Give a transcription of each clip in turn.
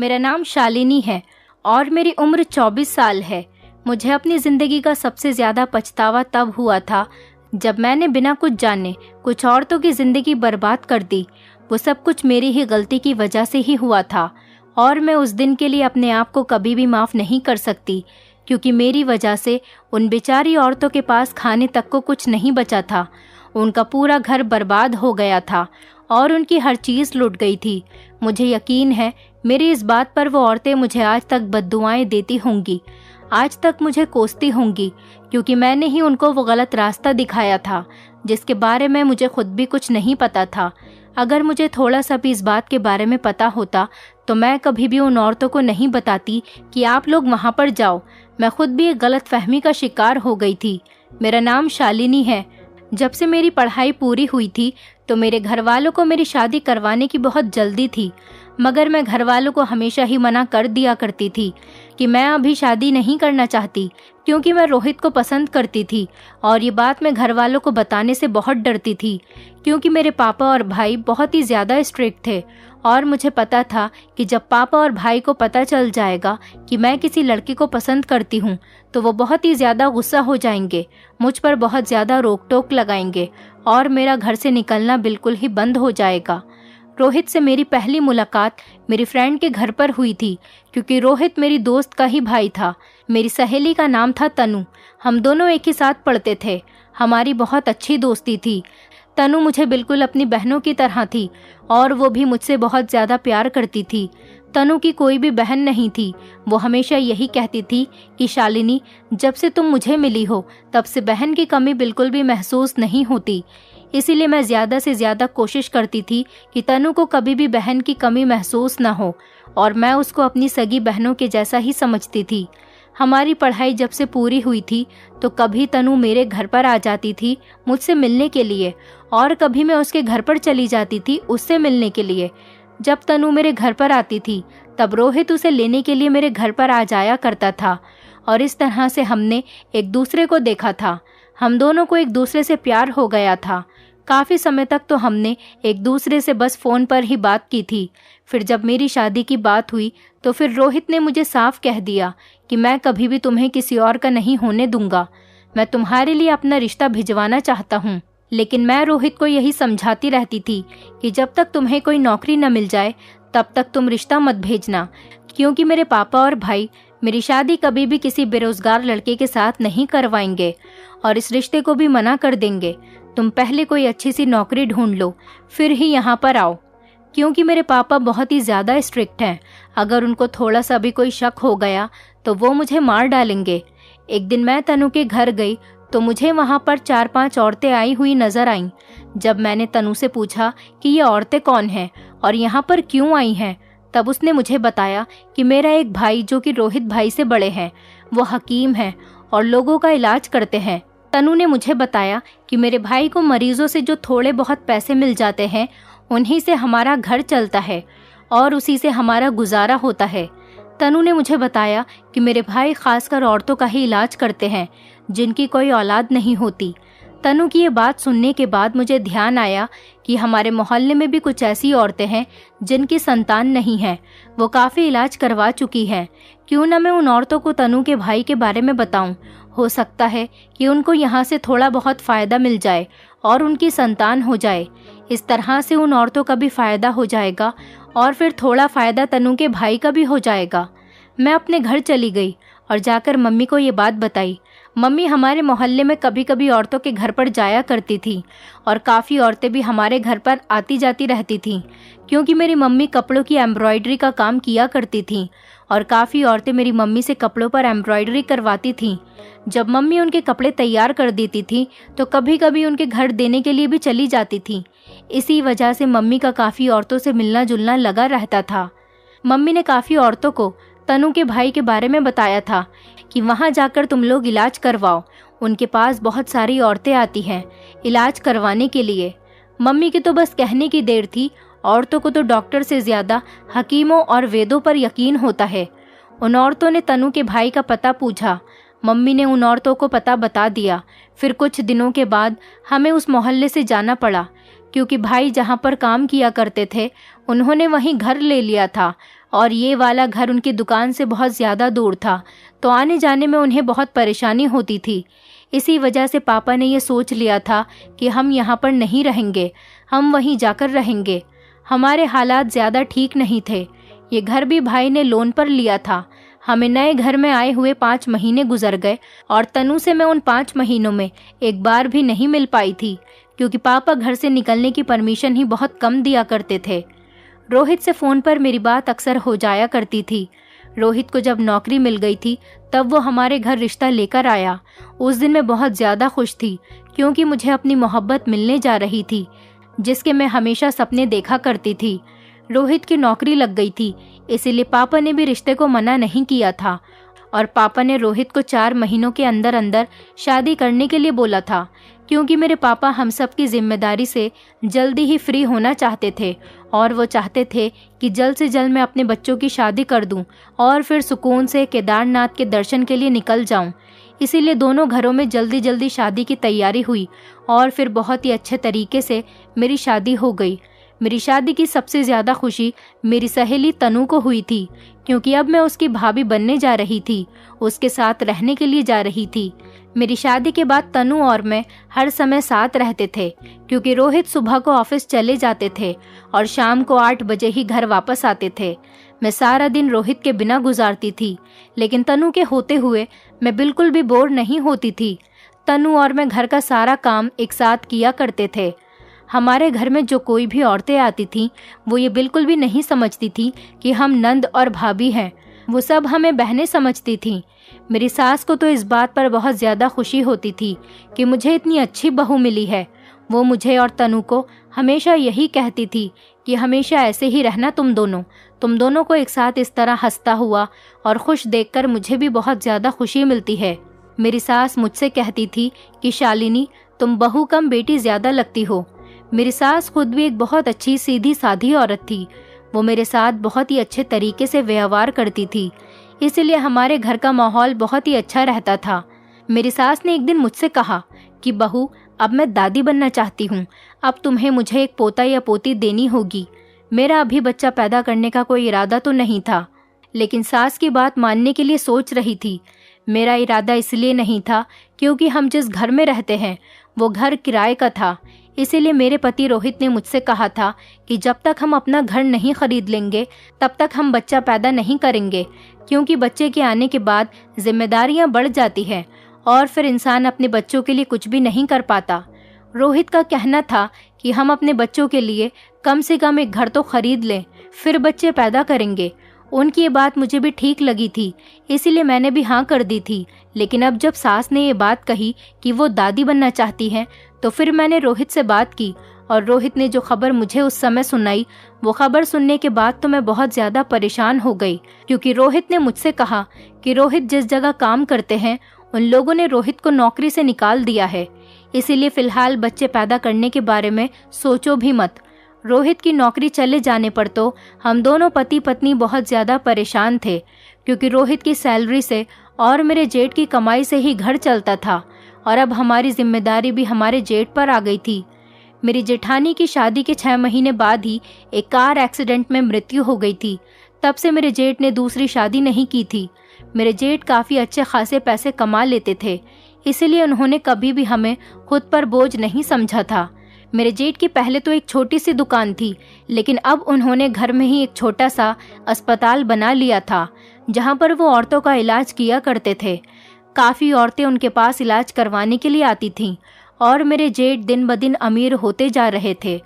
मेरा नाम शालिनी है और मेरी उम्र 24 साल है। मुझे अपनी ज़िंदगी का सबसे ज़्यादा पछतावा तब हुआ था जब मैंने बिना कुछ जाने कुछ औरतों की ज़िंदगी बर्बाद कर दी। वो सब कुछ मेरी ही गलती की वजह से ही हुआ था और मैं उस दिन के लिए अपने आप को कभी भी माफ़ नहीं कर सकती, क्योंकि मेरी वजह से उन बेचारी औरतों के पास खाने तक को कुछ नहीं बचा था। उनका पूरा घर बर्बाद हो गया था और उनकी हर चीज़ लुट गई थी। मुझे यकीन है मेरी इस बात पर वो औरतें मुझे आज तक बद्दुआएं देती होंगी, आज तक मुझे कोसती होंगी, क्योंकि मैंने ही उनको वो गलत रास्ता दिखाया था जिसके बारे में मुझे खुद भी कुछ नहीं पता था। अगर मुझे थोड़ा सा भी इस बात के बारे में पता होता तो मैं कभी भी उन औरतों को नहीं बताती कि आप लोग वहाँ पर जाओ। मैं खुद भी एक गलत फहमी का शिकार हो गई थी। मेरा नाम शालिनी है। जब से मेरी पढ़ाई पूरी हुई थी तो मेरे घर वालों को मेरी शादी करवाने की बहुत जल्दी थी, मगर मैं घर वालों को हमेशा ही मना कर दिया करती थी कि मैं अभी शादी नहीं करना चाहती, क्योंकि मैं रोहित को पसंद करती थी और ये बात मैं घर वालों को बताने से बहुत डरती थी, क्योंकि मेरे पापा और भाई बहुत ही ज़्यादा स्ट्रिक्ट थे और मुझे पता था कि जब पापा और भाई को पता चल जाएगा कि मैं किसी लड़की को पसंद करती हूँ तो वो बहुत ही ज़्यादा गुस्सा हो जाएंगे, मुझ पर बहुत ज़्यादा रोक टोक लगाएंगे और मेरा घर से निकलना बिल्कुल ही बंद हो जाएगा। रोहित से मेरी पहली मुलाकात मेरी फ्रेंड के घर पर हुई थी, क्योंकि रोहित मेरी दोस्त का ही भाई था। मेरी सहेली का नाम था तनु। हम दोनों एक ही साथ पढ़ते थे। हमारी बहुत अच्छी दोस्ती थी। तनु मुझे बिल्कुल अपनी बहनों की तरह थी और वो भी मुझसे बहुत ज़्यादा प्यार करती थी। तनु की कोई भी बहन नहीं थी। वो हमेशा यही कहती थी कि शालिनी, जब से तुम मुझे मिली हो तब से बहन की कमी बिल्कुल भी महसूस नहीं होती। इसीलिए मैं ज़्यादा से ज़्यादा कोशिश करती थी कि तनु को कभी भी बहन की कमी महसूस ना हो और मैं उसको अपनी सगी बहनों के जैसा ही समझती थी। हमारी पढ़ाई जब से पूरी हुई थी तो कभी तनु मेरे घर पर आ जाती थी मुझसे मिलने के लिए और कभी मैं उसके घर पर चली जाती थी उससे मिलने के लिए। जब तनु मेरे घर पर आती थी तब रोहित उसे लेने के लिए मेरे घर पर आ जाया करता था और इस तरह से हमने एक दूसरे को देखा था। हम दोनों को एक दूसरे से प्यार हो गया था। काफ़ी समय तक तो हमने एक दूसरे से बस फ़ोन पर ही बात की थी। फिर जब मेरी शादी की बात हुई तो फिर रोहित ने मुझे साफ कह दिया कि मैं कभी भी तुम्हें किसी और का नहीं होने दूंगा। मैं तुम्हारे लिए अपना रिश्ता भिजवाना चाहता हूँ, लेकिन मैं रोहित को यही समझाती रहती थी कि जब तक तुम्हें कोई नौकरी न मिल जाए तब तक तुम रिश्ता मत भेजना, क्योंकि मेरे पापा और भाई मेरी शादी कभी भी किसी बेरोजगार लड़के के साथ नहीं करवाएंगे और इस रिश्ते को भी मना कर देंगे। तुम पहले कोई अच्छी सी नौकरी ढूंढ लो फिर ही यहाँ पर आओ, क्योंकि मेरे पापा बहुत ही ज़्यादा स्ट्रिक्ट हैं। अगर उनको थोड़ा सा भी कोई शक हो गया तो वो मुझे मार डालेंगे। एक दिन मैं तनु के घर गई तो मुझे वहाँ पर 4-5 औरतें आई हुई नजर आईं। जब मैंने तनु से पूछा कि ये औरतें कौन हैं और यहाँ पर क्यों आई हैं, तब उसने मुझे बताया कि मेरा एक भाई जो कि रोहित भाई से बड़े हैं, वो हकीम हैं और लोगों का इलाज करते हैं। तनु ने मुझे बताया कि मेरे भाई को मरीजों से जो थोड़े बहुत पैसे मिल जाते हैं उन्हीं से हमारा घर चलता है और उसी से हमारा गुजारा होता है। तनु ने मुझे बताया कि मेरे भाई खासकर औरतों का ही इलाज करते हैं जिनकी कोई औलाद नहीं होती। तनु की ये बात सुनने के बाद मुझे ध्यान आया कि हमारे मोहल्ले में भी कुछ ऐसी औरतें हैं जिनकी संतान नहीं है। वो काफ़ी इलाज करवा चुकी हैं। क्यों ना मैं उन औरतों को तनु के भाई के बारे में बताऊं। हो सकता है कि उनको यहाँ से थोड़ा बहुत फ़ायदा मिल जाए और उनकी संतान हो जाए। इस तरह से उन औरतों का भी फ़ायदा हो जाएगा और फिर थोड़ा फ़ायदा तनु के भाई का भी हो जाएगा। मैं अपने घर चली गई और जाकर मम्मी को ये बात बताई। मम्मी हमारे मोहल्ले में कभी कभी औरतों के घर पर जाया करती थी और काफ़ी औरतें भी हमारे घर पर आती जाती रहती थीं, क्योंकि मेरी मम्मी कपड़ों की एम्ब्रॉयडरी का काम किया करती थीं और काफ़ी औरतें मेरी मम्मी से कपड़ों पर एम्ब्रॉयडरी करवाती थीं। जब मम्मी उनके कपड़े तैयार कर देती थी तो कभी कभी उनके घर देने के लिए भी चली जाती थी। इसी वजह से मम्मी का काफ़ी औरतों से मिलना जुलना लगा रहता था। मम्मी ने काफ़ी औरतों को तनु के भाई के बारे में बताया था कि वहाँ जाकर तुम लोग इलाज करवाओ, उनके पास बहुत सारी औरतें आती हैं इलाज करवाने के लिए। मम्मी की तो बस कहने की देर थी। औरतों को तो डॉक्टर से ज़्यादा हकीमों और वेदों पर यकीन होता है। उन औरतों ने तनु के भाई का पता पूछा। मम्मी ने उन औरतों को पता बता दिया। फिर कुछ दिनों के बाद हमें उस मोहल्ले से जाना पड़ा, क्योंकि भाई जहाँ पर काम किया करते थे उन्होंने वहीं घर ले लिया था और ये वाला घर उनकी दुकान से बहुत ज़्यादा दूर था, तो आने जाने में उन्हें बहुत परेशानी होती थी। इसी वजह से पापा ने ये सोच लिया था कि हम यहाँ पर नहीं रहेंगे, हम वहीं जाकर रहेंगे। हमारे हालात ज़्यादा ठीक नहीं थे। ये घर भी भाई ने लोन पर लिया था। हमें नए घर में आए हुए 5 महीने गुजर गए और तनु से मैं उन 5 महीनों में एक बार भी नहीं मिल पाई थी, क्योंकि पापा घर से निकलने की परमिशन ही बहुत कम दिया करते थे। रोहित से फ़ोन पर मेरी बात अक्सर हो जाया करती थी। रोहित को जब नौकरी मिल गई थी तब वो हमारे घर रिश्ता लेकर आया। उस दिन मैं बहुत ज़्यादा खुश थी, क्योंकि मुझे अपनी मोहब्बत मिलने जा रही थी, जिसके मैं हमेशा सपने देखा करती थी। रोहित की नौकरी लग गई थी, इसीलिए पापा ने भी रिश्ते को मना नहीं किया था और पापा ने रोहित को 4 महीनों के अंदर अंदर शादी करने के लिए बोला था, क्योंकि मेरे पापा हम सब की जिम्मेदारी से जल्दी ही फ्री होना चाहते थे और वो चाहते थे कि जल्द से जल्द मैं अपने बच्चों की शादी कर दूं और फिर सुकून से केदारनाथ के दर्शन के लिए निकल जाऊं। इसीलिए दोनों घरों में जल्दी जल्दी शादी की तैयारी हुई और फिर बहुत ही अच्छे तरीके से मेरी शादी हो गई। मेरी शादी की सबसे ज़्यादा खुशी मेरी सहेली तनु को हुई थी, क्योंकि अब मैं उसकी भाभी बनने जा रही थी, उसके साथ रहने के लिए जा रही थी। मेरी शादी के बाद तनु और मैं हर समय साथ रहते थे, क्योंकि रोहित सुबह को ऑफिस चले जाते थे और शाम को 8 बजे ही घर वापस आते थे। मैं सारा दिन रोहित के बिना गुजारती थी, लेकिन तनु के होते हुए मैं बिल्कुल भी बोर नहीं होती थी। तनु और मैं घर का सारा काम एक साथ किया करते थे। हमारे घर में जो कोई भी औरतें आती थीं, वो ये बिल्कुल भी नहीं समझती थी कि हम नंद और भाभी हैं। वो सब हमें बहनें समझती थीं। मेरी सास को तो इस बात पर बहुत ज़्यादा खुशी होती थी कि मुझे इतनी अच्छी बहू मिली है। वो मुझे और तनु को हमेशा यही कहती थी कि हमेशा ऐसे ही रहना तुम दोनों को एक साथ इस तरह हंसता हुआ और खुश देखकर मुझे भी बहुत ज़्यादा खुशी मिलती है। मेरी सास मुझसे कहती थी कि शालिनी, तुम बहू कम बेटी ज़्यादा लगती हो। मेरी सास खुद भी एक बहुत अच्छी सीधी साधी औरत थी। वो मेरे साथ बहुत ही अच्छे तरीके से व्यवहार करती थी, इसलिए हमारे घर का माहौल बहुत ही अच्छा रहता था। मेरी सास ने एक दिन मुझसे कहा कि बहू, अब मैं दादी बनना चाहती हूँ, अब तुम्हें मुझे एक पोता या पोती देनी होगी। मेरा अभी बच्चा पैदा करने का कोई इरादा तो नहीं था, लेकिन सास की बात मानने के लिए सोच रही थी। मेरा इरादा इसलिए नहीं था क्योंकि हम जिस घर में रहते हैं वो घर किराए का था। इसीलिए मेरे पति रोहित ने मुझसे कहा था कि जब तक हम अपना घर नहीं खरीद लेंगे तब तक हम बच्चा पैदा नहीं करेंगे, क्योंकि बच्चे के आने के बाद जिम्मेदारियां बढ़ जाती हैं और फिर इंसान अपने बच्चों के लिए कुछ भी नहीं कर पाता। रोहित का कहना था कि हम अपने बच्चों के लिए कम से कम एक घर तो खरीद लें, फिर बच्चे पैदा करेंगे। उनकी ये बात मुझे भी ठीक लगी थी, इसीलिए मैंने भी हाँ कर दी थी। लेकिन अब जब सास ने ये बात कही कि वो दादी बनना चाहती हैं, तो फिर मैंने रोहित से बात की और रोहित ने जो खबर मुझे उस समय सुनाई, वो खबर सुनने के बाद तो मैं बहुत ज़्यादा परेशान हो गई, क्योंकि रोहित ने मुझसे कहा कि रोहित जिस जगह काम करते हैं उन लोगों ने रोहित को नौकरी से निकाल दिया है, इसीलिए फ़िलहाल बच्चे पैदा करने के बारे में सोचो भी मत। रोहित की नौकरी चले जाने पर तो हम दोनों पति पत्नी बहुत ज़्यादा परेशान थे, क्योंकि रोहित की सैलरी से और मेरे जेठ की कमाई से ही घर चलता था और अब हमारी जिम्मेदारी भी हमारे जेठ पर आ गई थी। मेरी जेठानी की शादी के 6 महीने बाद ही एक कार एक्सीडेंट में मृत्यु हो गई थी। तब से मेरे जेठ ने दूसरी शादी नहीं की थी। मेरे जेठ काफ़ी अच्छे खासे पैसे कमा लेते थे, इसीलिए उन्होंने कभी भी हमें खुद पर बोझ नहीं समझा था। मेरे जेठ की पहले तो एक छोटी सी दुकान थी, लेकिन अब उन्होंने घर में ही एक छोटा सा अस्पताल बना लिया था, जहां पर वो औरतों का इलाज किया करते थे। काफ़ी औरतें उनके पास इलाज करवाने के लिए आती थीं और मेरे जेठ दिन ब दिन अमीर होते जा रहे थे।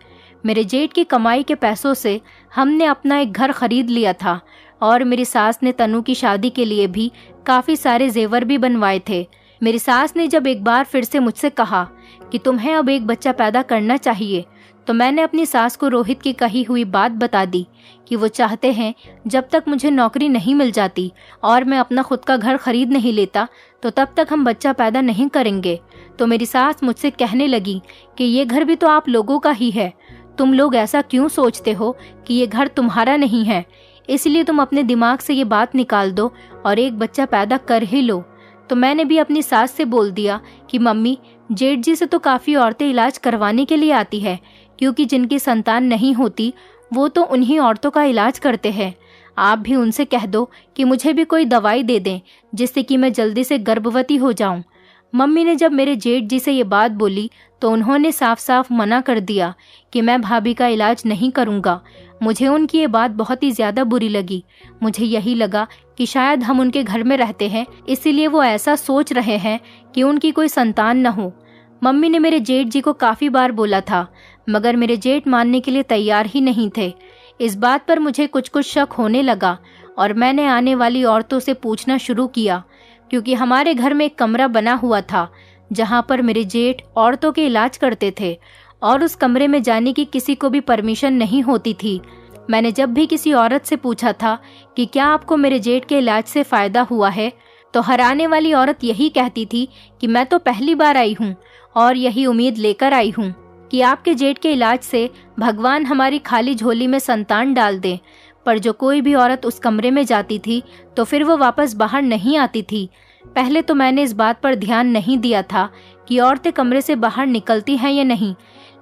मेरे जेठ की कमाई के पैसों से हमने अपना एक घर खरीद लिया था और मेरी सास ने तनु की शादी के लिए भी काफ़ी सारे जेवर भी बनवाए थे। मेरी सास ने जब एक बार फिर से मुझसे कहा कि तुम्हें अब एक बच्चा पैदा करना चाहिए, तो मैंने अपनी सास को रोहित की कही हुई बात बता दी कि वो चाहते हैं जब तक मुझे नौकरी नहीं मिल जाती और मैं अपना खुद का घर खरीद नहीं लेता तो तब तक हम बच्चा पैदा नहीं करेंगे। तो मेरी सास मुझसे कहने लगी कि ये घर भी तो आप लोगों का ही है, तुम लोग ऐसा क्यों सोचते हो कि ये घर तुम्हारा नहीं है, इसलिए तुम अपने दिमाग से ये बात निकाल दो और एक बच्चा पैदा कर ही लो। तो मैंने भी अपनी सास से बोल दिया कि मम्मी, जेठ जी से तो काफ़ी औरतें इलाज करवाने के लिए आती है, क्योंकि जिनकी संतान नहीं होती वो तो उन्हीं औरतों का इलाज करते हैं। आप भी उनसे कह दो कि मुझे भी कोई दवाई दे दें जिससे कि मैं जल्दी से गर्भवती हो जाऊं। मम्मी ने जब मेरे जेठ जी से ये बात बोली तो उन्होंने साफ साफ मना कर दिया कि मैं भाभी का इलाज नहीं करूंगा। मुझे उनकी ये बात बहुत ही ज़्यादा बुरी लगी। मुझे यही लगा कि शायद हम उनके घर में रहते हैं, इसीलिए वो ऐसा सोच रहे हैं कि उनकी कोई संतान न हो। मम्मी ने मेरे जेठ जी को काफ़ी बार बोला था, मगर मेरे जेठ मानने के लिए तैयार ही नहीं थे। इस बात पर मुझे कुछ कुछ शक होने लगा और मैंने आने वाली औरतों से पूछना शुरू किया, क्योंकि हमारे घर में एक कमरा बना हुआ था जहाँ पर मेरे जेठ औरतों के इलाज करते थे और उस कमरे में जाने की किसी को भी परमिशन नहीं होती थी। मैंने जब भी किसी औरत से पूछा था कि क्या आपको मेरे जेठ के इलाज से फ़ायदा हुआ है, तो हर आने वाली औरत यही कहती थी कि मैं तो पहली बार आई हूँ और यही उम्मीद लेकर आई हूँ कि आपके जेठ के इलाज से भगवान हमारी खाली झोली में संतान डाल दे। पर जो कोई भी औरत उस कमरे में जाती थी तो फिर वो वापस बाहर नहीं आती थी। पहले तो मैंने इस बात पर ध्यान नहीं दिया था कि औरतें कमरे से बाहर निकलती हैं या नहीं,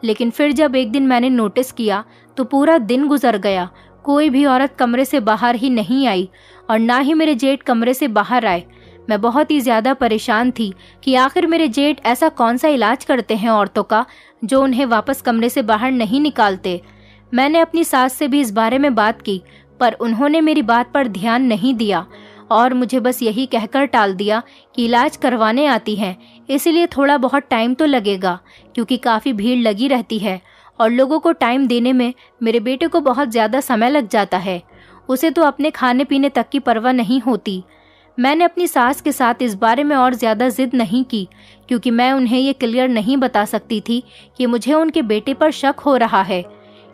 लेकिन फिर जब एक दिन मैंने नोटिस किया तो पूरा दिन गुजर गया, कोई भी औरत कमरे से बाहर ही नहीं आई और ना ही मेरे जेठ कमरे से बाहर आए। मैं बहुत ही ज़्यादा परेशान थी कि आखिर मेरे जेठ ऐसा कौन सा इलाज करते हैं औरतों का जो उन्हें वापस कमरे से बाहर नहीं निकालते। मैंने अपनी सास से भी इस बारे में बात की, पर उन्होंने मेरी बात पर ध्यान नहीं दिया और मुझे बस यही कहकर टाल दिया कि इलाज करवाने आती हैं, इसलिए थोड़ा बहुत टाइम तो लगेगा, क्योंकि काफ़ी भीड़ लगी रहती है और लोगों को टाइम देने में मेरे बेटे को बहुत ज़्यादा समय लग जाता है। उसे तो अपने खाने पीने तक की परवाह नहीं होती। मैंने अपनी सास के साथ इस बारे में और ज़्यादा जिद नहीं की, क्योंकि मैं उन्हें ये क्लियर नहीं बता सकती थी कि मुझे उनके बेटे पर शक हो रहा है।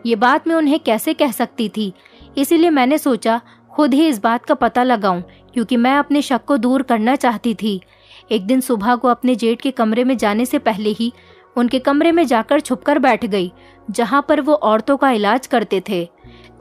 ये बात मैं उन्हें कैसे कह सकती थी, इसीलिए मैंने सोचा खुद ही इस बात का पता लगाऊं, क्योंकि मैं अपने शक को दूर करना चाहती थी। एक दिन सुबह को अपने जेठ के कमरे में जाने से पहले ही उनके कमरे में जाकर छुपकर बैठ गई, जहां पर वो औरतों का इलाज करते थे।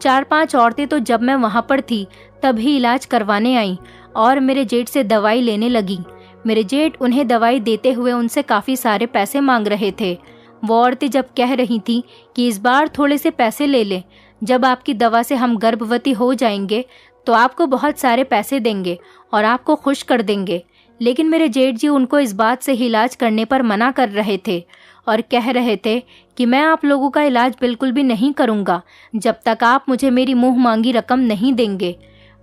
4-5 औरतें तो जब मैं वहां पर थी तभी इलाज करवाने आईं और मेरे जेठ से दवाई लेने लगी। मेरे जेठ उन्हें दवाई देते हुए उनसे काफ़ी सारे पैसे मांग रहे थे। वो औरतें जब कह रही थीं कि इस बार थोड़े से पैसे ले लें, जब आपकी दवा से हम गर्भवती हो जाएंगे तो आपको बहुत सारे पैसे देंगे और आपको खुश कर देंगे, लेकिन मेरे जेठ जी उनको इस बात से ही इलाज करने पर मना कर रहे थे और कह रहे थे कि मैं आप लोगों का इलाज बिल्कुल भी नहीं करूँगा जब तक आप मुझे मेरी मुँह मांगी रकम नहीं देंगे।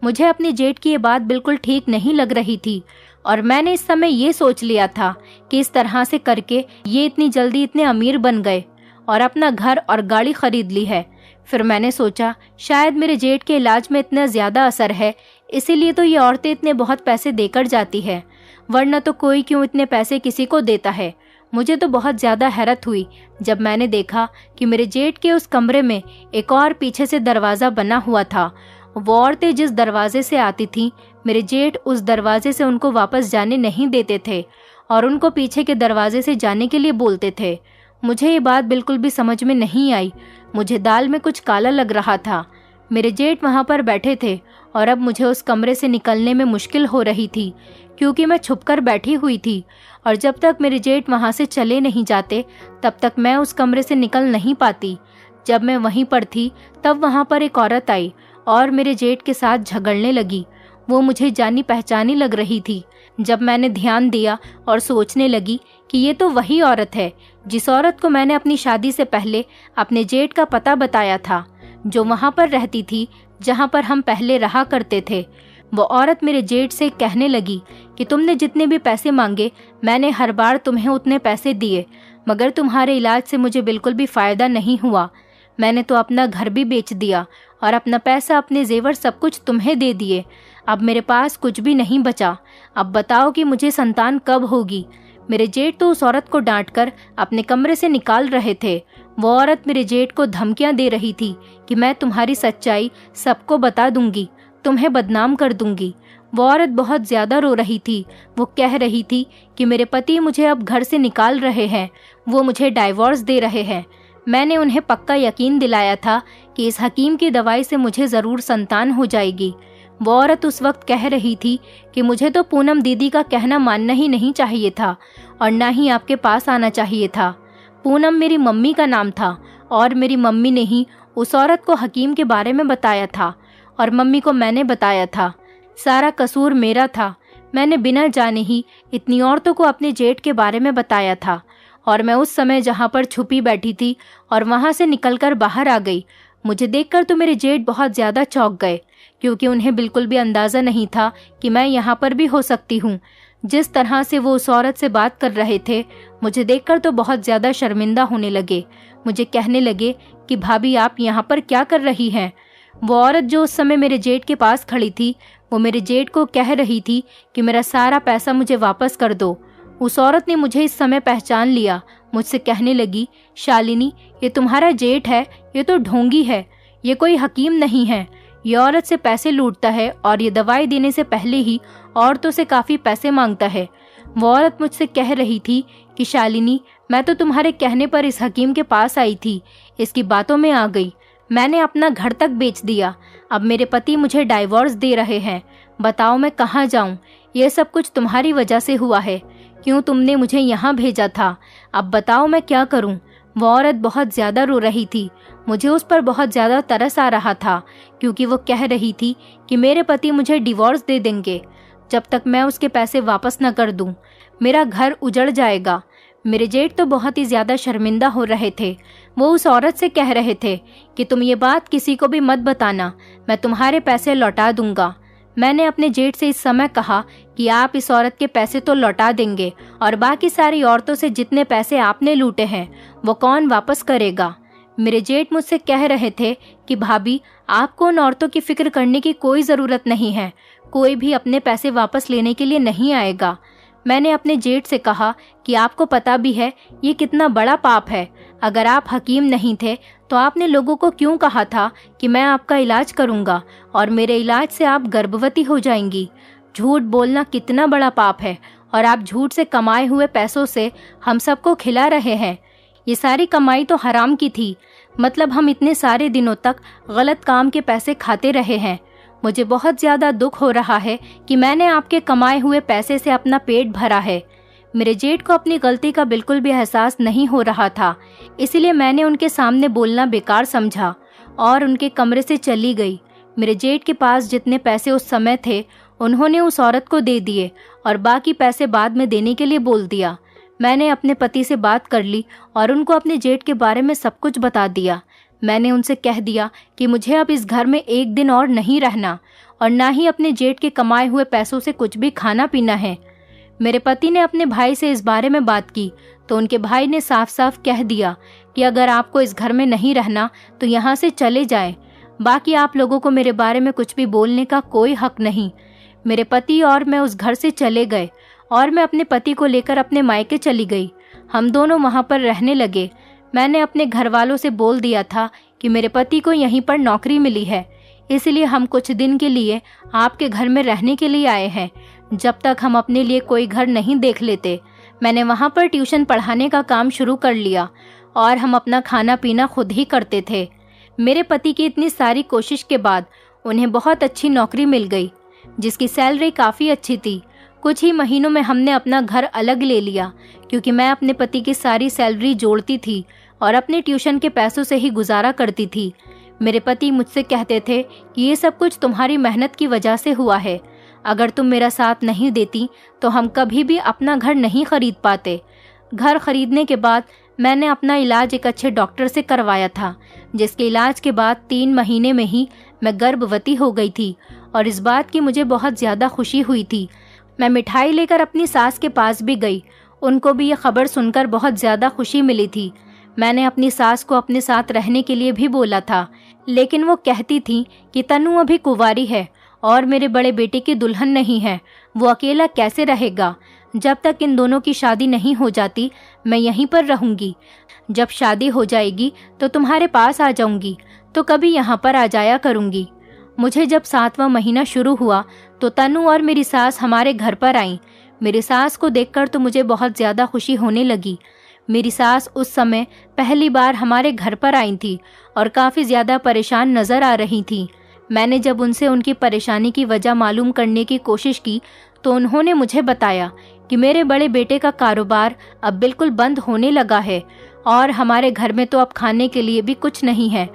मुझे अपने जेठ की ये बात बिल्कुल ठीक नहीं लग रही थी और मैंने इस समय ये सोच लिया था कि इस तरह से करके ये इतनी जल्दी इतने अमीर बन गए और अपना घर और गाड़ी खरीद ली है। फिर मैंने सोचा शायद मेरे जेठ के इलाज में इतना ज़्यादा असर है, इसीलिए तो ये औरतें इतने बहुत पैसे देकर जाती है, वरना तो कोई क्यों इतने पैसे किसी को देता है। मुझे तो बहुत ज़्यादा हैरत हुई जब मैंने देखा कि मेरे जेठ के उस कमरे में एक और पीछे से दरवाज़ा बना हुआ था। वो औरतें जिस दरवाजे से आती थीं, मेरे जेठ उस दरवाजे से उनको वापस जाने नहीं देते थे और उनको पीछे के दरवाजे से जाने के लिए बोलते थे। मुझे ये बात बिल्कुल भी समझ में नहीं आई। मुझे दाल में कुछ काला लग रहा था। मेरे जेठ वहाँ पर बैठे थे और अब मुझे उस कमरे से निकलने में मुश्किल हो रही थी, क्योंकि मैं छुपकर बैठी हुई थी और जब तक मेरे जेठ वहाँ से चले नहीं जाते तब तक मैं उस कमरे से निकल नहीं पाती। जब मैं वहीं पर थी तब वहाँ पर एक औरत आई और मेरे जेठ के साथ झगड़ने लगी। वो मुझे जानी पहचानी लग रही थी। जब मैंने ध्यान दिया और सोचने लगी कि ये तो वही औरत है जिस औरत को मैंने अपनी शादी से पहले अपने जेठ का पता बताया था, जो वहाँ पर रहती थी जहाँ पर हम पहले रहा करते थे। वो औरत मेरे जेठ से कहने लगी कि तुमने जितने भी पैसे मांगे मैंने हर बार तुम्हें उतने पैसे दिए, मगर तुम्हारे इलाज से मुझे बिल्कुल भी फ़ायदा नहीं हुआ। मैंने तो अपना घर भी बेच दिया और अपना पैसा, अपने जेवर सब कुछ तुम्हें दे दिए। अब मेरे पास कुछ भी नहीं बचा। अब बताओ कि मुझे संतान कब होगी। मेरे जेठ तो उस औरत को डांटकर अपने कमरे से निकाल रहे थे। वो औरत मेरे जेठ को धमकियां दे रही थी कि मैं तुम्हारी सच्चाई सबको बता दूंगी, तुम्हें बदनाम कर दूंगी। वो औरत बहुत ज़्यादा रो रही थी। वो कह रही थी कि मेरे पति मुझे अब घर से निकाल रहे हैं, वो मुझे डाइवोर्स दे रहे हैं। मैंने उन्हें पक्का यकीन दिलाया था कि इस हकीम की दवाई से मुझे ज़रूर संतान हो जाएगी। वो औरत उस वक्त कह रही थी कि मुझे तो पूनम दीदी का कहना मानना ही नहीं चाहिए था और ना ही आपके पास आना चाहिए था। पूनम मेरी मम्मी का नाम था और मेरी मम्मी ने ही उस औरत को हकीम के बारे में बताया था और मम्मी को मैंने बताया था। सारा कसूर मेरा था। मैंने बिना जाने ही इतनी औरतों को अपने जेठ के बारे में बताया था और मैं उस समय जहाँ पर छुपी बैठी थी और वहाँ से निकलकर बाहर आ गई। मुझे देखकर तो मेरे जेठ बहुत ज़्यादा चौंक गए, क्योंकि उन्हें बिल्कुल भी अंदाज़ा नहीं था कि मैं यहाँ पर भी हो सकती हूँ। जिस तरह से वो उस औरत से बात कर रहे थे, मुझे देखकर तो बहुत ज़्यादा शर्मिंदा होने लगे। मुझे कहने लगे कि भाभी आप यहाँ पर क्या कर रही हैं। वो औरत जो उस समय मेरे जेठ के पास खड़ी थी, वो मेरे जेठ को कह रही थी कि मेरा सारा पैसा मुझे वापस कर दो। उस औरत ने मुझे इस समय पहचान लिया। मुझसे कहने लगी, शालिनी ये तुम्हारा जेठ है, ये तो ढोंगी है, ये कोई हकीम नहीं है। ये औरत से पैसे लूटता है और ये दवाई देने से पहले ही औरतों से काफ़ी पैसे मांगता है। वो औरत मुझसे कह रही थी कि शालिनी मैं तो तुम्हारे कहने पर इस हकीम के पास आई थी, इसकी बातों में आ गई। मैंने अपना घर तक बेच दिया। अब मेरे पति मुझे डाइवोर्स दे रहे हैं। बताओ मैं कहाँ जाऊँ। ये सब कुछ तुम्हारी वजह से हुआ है। क्यों तुमने मुझे यहाँ भेजा था। अब बताओ मैं क्या करूँ। वो औरत बहुत ज़्यादा रो रही थी। मुझे उस पर बहुत ज़्यादा तरस आ रहा था, क्योंकि वो कह रही थी कि मेरे पति मुझे डिवोर्स दे देंगे जब तक मैं उसके पैसे वापस न कर दूँ। मेरा घर उजड़ जाएगा। मेरे जेठ तो बहुत ही ज़्यादा शर्मिंदा हो रहे थे। वो उस औरत से कह रहे थे कि तुम ये बात किसी को भी मत बताना, मैं तुम्हारे पैसे लौटा दूंगा। मैंने अपने जेठ से इस समय कहा कि आप इस औरत के पैसे तो लौटा देंगे और बाकी सारी औरतों से जितने पैसे आपने लूटे हैं वो कौन वापस करेगा। मेरे जेठ मुझसे कह रहे थे कि भाभी आपको उन औरतों की फिक्र करने की कोई ज़रूरत नहीं है, कोई भी अपने पैसे वापस लेने के लिए नहीं आएगा। मैंने अपने जेठ से कहा कि आपको पता भी है ये कितना बड़ा पाप है। अगर आप हकीम नहीं थे तो आपने लोगों को क्यों कहा था कि मैं आपका इलाज करूंगा और मेरे इलाज से आप गर्भवती हो जाएंगी। झूठ बोलना कितना बड़ा पाप है और आप झूठ से कमाए हुए पैसों से हम सबको खिला रहे हैं। ये सारी कमाई तो हराम की थी, मतलब हम इतने सारे दिनों तक गलत काम के पैसे खाते रहे हैं। मुझे बहुत ज़्यादा दुख हो रहा है कि मैंने आपके कमाए हुए पैसे से अपना पेट भरा है। मेरे जेठ को अपनी गलती का बिल्कुल भी एहसास नहीं हो रहा था, इसलिए मैंने उनके सामने बोलना बेकार समझा और उनके कमरे से चली गई। मेरे जेठ के पास जितने पैसे उस समय थे उन्होंने उस औरत को दे दिए और बाकी पैसे बाद में देने के लिए बोल दिया। मैंने अपने पति से बात कर ली और उनको अपने जेठ के बारे में सब कुछ बता दिया। मैंने उनसे कह दिया कि मुझे अब इस घर में एक दिन और नहीं रहना और ना ही अपने जेठ के कमाए हुए पैसों से कुछ भी खाना पीना है। मेरे पति ने अपने भाई से इस बारे में बात की तो उनके भाई ने साफ साफ कह दिया कि अगर आपको इस घर में नहीं रहना तो यहाँ से चले जाएं। बाकी आप लोगों को मेरे बारे में कुछ भी बोलने का कोई हक नहीं। मेरे पति और मैं उस घर से चले गए और मैं अपने पति को लेकर अपने मायके चली गई। हम दोनों वहाँ पर रहने लगे। मैंने अपने घर वालों से बोल दिया था कि मेरे पति को यहीं पर नौकरी मिली है, इसलिए हम कुछ दिन के लिए आपके घर में रहने के लिए आए हैं, जब तक हम अपने लिए कोई घर नहीं देख लेते। मैंने वहाँ पर ट्यूशन पढ़ाने का काम शुरू कर लिया और हम अपना खाना पीना खुद ही करते थे। मेरे पति की इतनी सारी कोशिश के बाद उन्हें बहुत अच्छी नौकरी मिल गई, जिसकी सैलरी काफ़ी अच्छी थी। कुछ ही महीनों में हमने अपना घर अलग ले लिया, क्योंकि मैं अपने पति की सारी सैलरी जोड़ती थी और अपने ट्यूशन के पैसों से ही गुजारा करती थी। मेरे पति मुझसे कहते थे कि ये सब कुछ तुम्हारी मेहनत की वजह से हुआ है। अगर तुम मेरा साथ नहीं देती तो हम कभी भी अपना घर नहीं खरीद पाते। घर खरीदने के बाद मैंने अपना इलाज एक अच्छे डॉक्टर से करवाया था, जिसके इलाज के बाद 3 महीने में ही मैं गर्भवती हो गई थी और इस बात की मुझे बहुत ज़्यादा खुशी हुई थी। मैं मिठाई लेकर अपनी सास के पास भी गई। उनको भी ये खबर सुनकर बहुत ज़्यादा खुशी मिली थी। मैंने अपनी सास को अपने साथ रहने के लिए भी बोला था, लेकिन वो कहती थी कि तनु अभी कुंवारी है और मेरे बड़े बेटे की दुल्हन नहीं है, वो अकेला कैसे रहेगा। जब तक इन दोनों की शादी नहीं हो जाती मैं यहीं पर रहूंगी। जब शादी हो जाएगी तो तुम्हारे पास आ जाऊंगी, तो कभी यहाँ पर आ जाया करूंगी। मुझे जब 7वां महीना शुरू हुआ तो तनु और मेरी सास हमारे घर पर आई। मेरी सास को देखकर तो मुझे बहुत ज़्यादा खुशी होने लगी। मेरी सास उस समय पहली बार हमारे घर पर आई थी और काफ़ी ज़्यादा परेशान नज़र आ रही थी। मैंने जब उनसे उनकी परेशानी की वजह मालूम करने की कोशिश की तो उन्होंने मुझे बताया कि मेरे बड़े बेटे का कारोबार अब बिल्कुल बंद होने लगा है और हमारे घर में तो अब खाने के लिए भी कुछ नहीं है।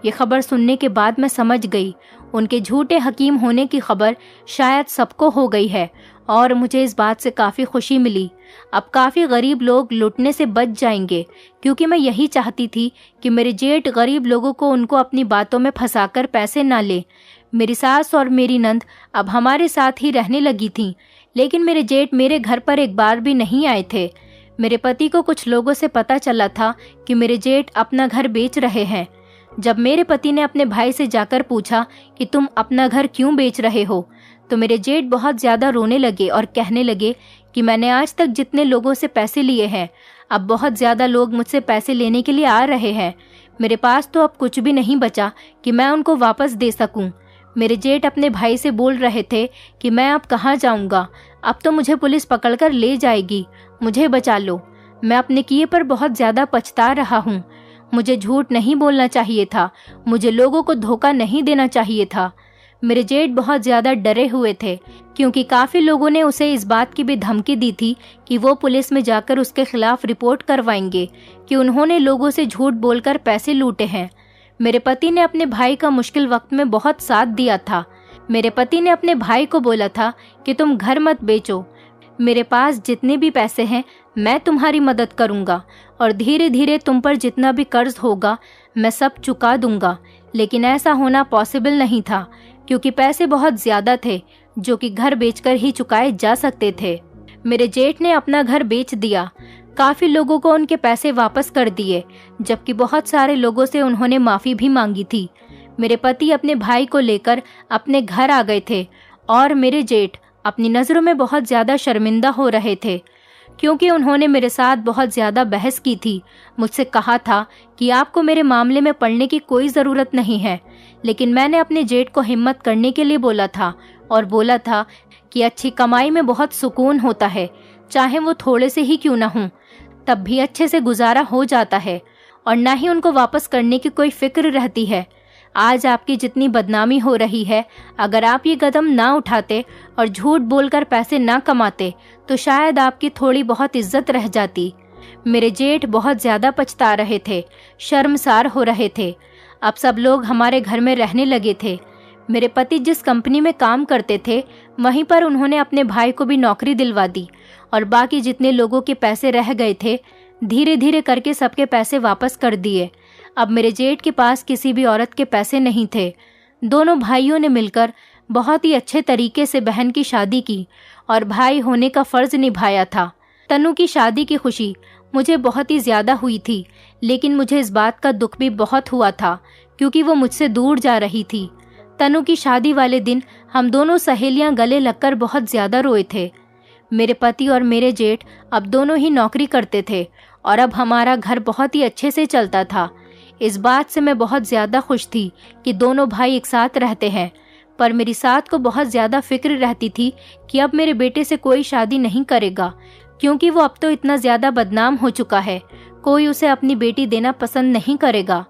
ये खबर सुनने के बाद मैं समझ गई उनके झूठे हकीम होने की खबर शायद सबको हो गई है और मुझे इस बात से काफ़ी खुशी मिली। अब काफ़ी गरीब लोग लुटने से बच जाएंगे, क्योंकि मैं यही चाहती थी कि मेरे जेठ गरीब लोगों को उनको अपनी बातों में फंसाकर पैसे ना ले। मेरी सास और मेरी नंद अब हमारे साथ ही रहने लगी थीं, लेकिन मेरे जेठ मेरे घर पर एक बार भी नहीं आए थे। मेरे पति को कुछ लोगों से पता चला था कि मेरे जेठ अपना घर बेच रहे हैं। जब मेरे पति ने अपने भाई से जाकर पूछा कि तुम अपना घर क्यों बेच रहे हो, तो मेरे जेठ बहुत ज़्यादा रोने लगे और कहने लगे कि मैंने आज तक जितने लोगों से पैसे लिए हैं, अब बहुत ज़्यादा लोग मुझसे पैसे लेने के लिए आ रहे हैं। मेरे पास तो अब कुछ भी नहीं बचा कि मैं उनको वापस दे सकूं। मेरे जेठ अपने भाई से बोल रहे थे कि मैं अब कहाँ जाऊँगा, अब तो मुझे पुलिस पकड़कर ले जाएगी, मुझे बचा लो। मैं अपने किए पर बहुत ज़्यादा पछता रहा हूँ। मुझे झूठ नहीं बोलना चाहिए था, मुझे लोगों को धोखा नहीं देना चाहिए था। मेरे जेठ बहुत ज़्यादा डरे हुए थे, क्योंकि काफ़ी लोगों ने उसे इस बात की भी धमकी दी थी कि वो पुलिस में जाकर उसके खिलाफ रिपोर्ट करवाएंगे कि उन्होंने लोगों से झूठ बोलकर पैसे लूटे हैं। मेरे पति ने अपने भाई का मुश्किल वक्त में बहुत साथ दिया था। मेरे पति ने अपने भाई को बोला था कि तुम घर मत बेचो, मेरे पास जितने भी पैसे हैं मैं तुम्हारी मदद करूंगा और धीरे धीरे तुम पर जितना भी कर्ज होगा मैं सब चुका दूंगा। लेकिन ऐसा होना पॉसिबल नहीं था, क्योंकि पैसे बहुत ज़्यादा थे जो कि घर बेचकर ही चुकाए जा सकते थे। मेरे जेठ ने अपना घर बेच दिया, काफ़ी लोगों को उनके पैसे वापस कर दिए, जबकि बहुत सारे लोगों से उन्होंने माफ़ी भी मांगी थी। मेरे पति अपने भाई को लेकर अपने घर आ गए थे और मेरे जेठ अपनी नज़रों में बहुत ज़्यादा शर्मिंदा हो रहे थे, क्योंकि उन्होंने मेरे साथ बहुत ज़्यादा बहस की थी। मुझसे कहा था कि आपको मेरे मामले में पड़ने की कोई ज़रूरत नहीं है, लेकिन मैंने अपने जेठ को हिम्मत करने के लिए बोला था और बोला था कि अच्छी कमाई में बहुत सुकून होता है, चाहे वो थोड़े से ही क्यों ना हो, तब भी अच्छे से गुजारा हो जाता है और ना ही उनको वापस करने की कोई फिक्र रहती है। आज आपकी जितनी बदनामी हो रही है, अगर आप ये कदम ना उठाते और झूठ बोलकर पैसे ना कमाते तो शायद आपकी थोड़ी बहुत इज्जत रह जाती। मेरे जेठ बहुत ज़्यादा पछता रहे थे, शर्मसार हो रहे थे। अब सब लोग हमारे घर में रहने लगे थे। मेरे पति जिस कंपनी में काम करते थे वहीं पर उन्होंने अपने भाई को भी नौकरी दिलवा दी और बाकी जितने लोगों के पैसे रह गए थे धीरे धीरे करके सबके पैसे वापस कर दिए। अब मेरे जेठ के पास किसी भी औरत के पैसे नहीं थे। दोनों भाइयों ने मिलकर बहुत ही अच्छे तरीके से बहन की शादी की और भाई होने का फ़र्ज़ निभाया था। तनु की शादी की खुशी मुझे बहुत ही ज़्यादा हुई थी, लेकिन मुझे इस बात का दुख भी बहुत हुआ था क्योंकि वो मुझसे दूर जा रही थी। तनु की शादी वाले दिन हम दोनों सहेलियां गले लगकर बहुत ज़्यादा रोए थे। मेरे पति और मेरे जेठ अब दोनों ही नौकरी करते थे और अब हमारा घर बहुत ही अच्छे से चलता था। इस बात से मैं बहुत ज़्यादा खुश थी कि दोनों भाई एक साथ रहते हैं, पर मेरी सास को बहुत ज़्यादा फिक्र रहती थी कि अब मेरे बेटे से कोई शादी नहीं करेगा, क्योंकि वो अब तो इतना ज़्यादा बदनाम हो चुका है, कोई उसे अपनी बेटी देना पसंद नहीं करेगा।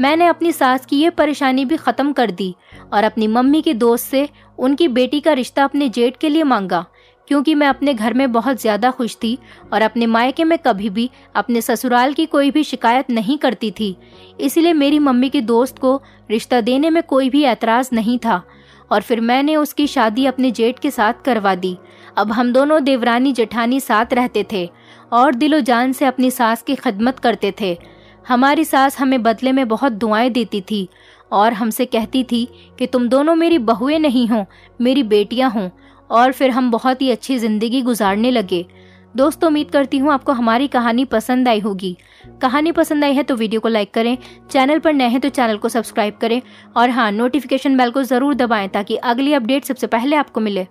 मैंने अपनी सास की ये परेशानी भी ख़त्म कर दी और अपनी मम्मी के दोस्त से उनकी बेटी का रिश्ता अपने जेठ के लिए मांगा, क्योंकि मैं अपने घर में बहुत ज़्यादा खुश थी और अपने मायके में कभी भी अपने ससुराल की कोई भी शिकायत नहीं करती थी। इसलिए मेरी मम्मी के दोस्त को रिश्ता देने में कोई भी एतराज़ नहीं था और फिर मैंने उसकी शादी अपने जेठ के साथ करवा दी। अब हम दोनों देवरानी जेठानी साथ रहते थे और दिलो जान से अपनी सास की खिदमत करते थे। हमारी सास हमें बदले में बहुत दुआएं देती थी और हमसे कहती थी कि तुम दोनों मेरी बहुएं नहीं हो, मेरी बेटियां हो, और फिर हम बहुत ही अच्छी ज़िंदगी गुजारने लगे। दोस्तों, उम्मीद करती हूँ आपको हमारी कहानी पसंद आई होगी। कहानी पसंद आई है तो वीडियो को लाइक करें, चैनल पर नए हैं तो चैनल को सब्सक्राइब करें और हाँ, नोटिफिकेशन बेल को ज़रूर दबाएं ताकि अगली अपडेट सबसे पहले आपको मिले।